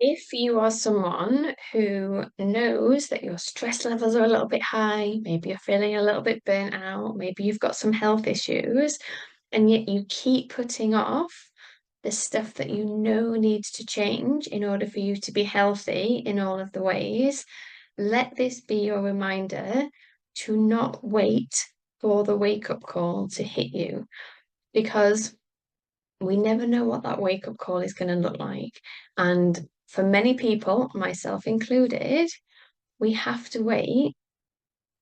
If you are someone who knows that your stress levels are a little bit high, maybe you're feeling a little bit burnt out, maybe you've got some health issues, and yet you keep putting off the stuff that you know needs to change in order for you to be healthy in all of the ways, let this be your reminder to not wait for the wake-up call to hit you, because we never know what that wake-up call is going to look like. And for many people, myself included, we have to wait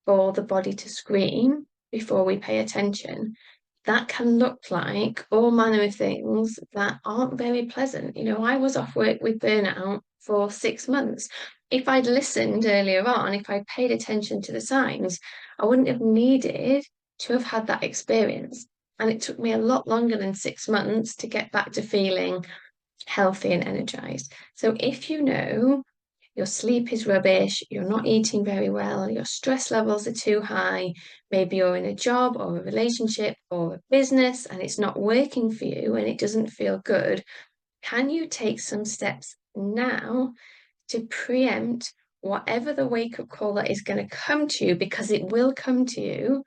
for the body to scream before we pay attention. That can look like all manner of things that aren't very pleasant. I was off work with burnout for 6 months. If I'd listened earlier on, if I'd paid attention to the signs, I wouldn't have needed to have had that experience. And it took me a lot longer than 6 months to get back to feeling healthy and energized. So if you know your sleep is rubbish, you're not eating very well, your stress levels are too high, maybe you're in a job or a relationship or a business and it's not working for you and it doesn't feel good, can you take some steps now to preempt whatever the wake-up call that is going to come to you, because it will come to you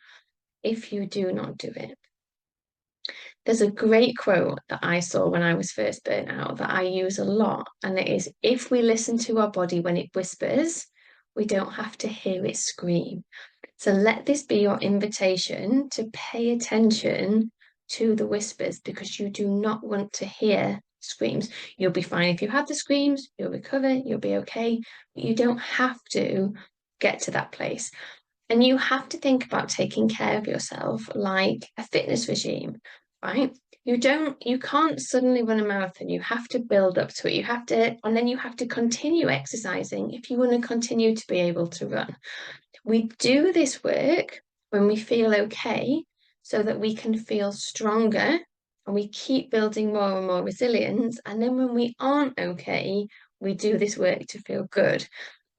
if you do not do it. There's a great quote that I saw when I was first burnt out that I use a lot, and it is, if we listen to our body when it whispers, we don't have to hear it scream. So let this be your invitation to pay attention to the whispers, because you do not want to hear screams. You'll be fine if you have the screams, you'll recover, you'll be okay, but you don't have to get to that place. And you have to think about taking care of yourself like a fitness regime, right? You can't suddenly run a marathon. You have to build up to it. And then you have to continue exercising if you want to continue to be able to run. We do this work when we feel okay so that we can feel stronger and we keep building more and more resilience. And then when we aren't okay, we do this work to feel good.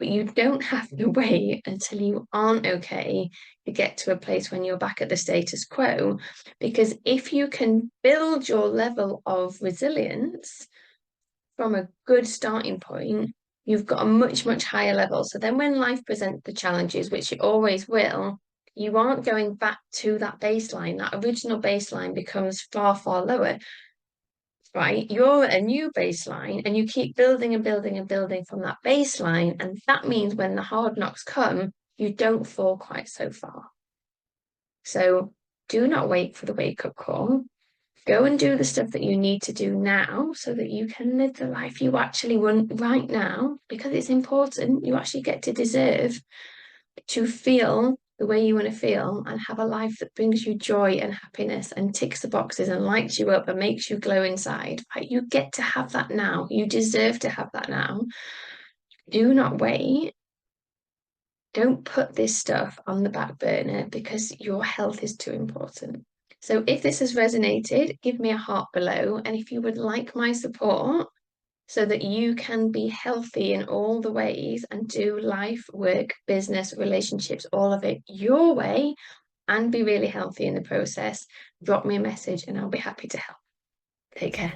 But you don't have to wait until you aren't okay to get to a place when you're back at the status quo. Because if you can build your level of resilience from a good starting point, you've got a much, much higher level. So then when life presents the challenges, which it always will, you aren't going back to that baseline. That original baseline becomes far, far lower, right? You're at a new baseline and you keep building and building and building from that baseline. And that means when the hard knocks come, you don't fall quite so far. So do not wait for the wake-up call. Go and do the stuff that you need to do now so that you can live the life you actually want right now, because it's important. You actually get to deserve to feel the way you want to feel and have a life that brings you joy and happiness and ticks the boxes and lights you up and makes you glow inside. Right? You get to have that now. You deserve to have that now. Do not wait. Don't put this stuff on the back burner because your health is too important. So if this has resonated, give me a heart below. And if you would like my support so that you can be healthy in all the ways and do life, work, business, relationships, all of it your way and be really healthy in the process, drop me a message and I'll be happy to help. Take care.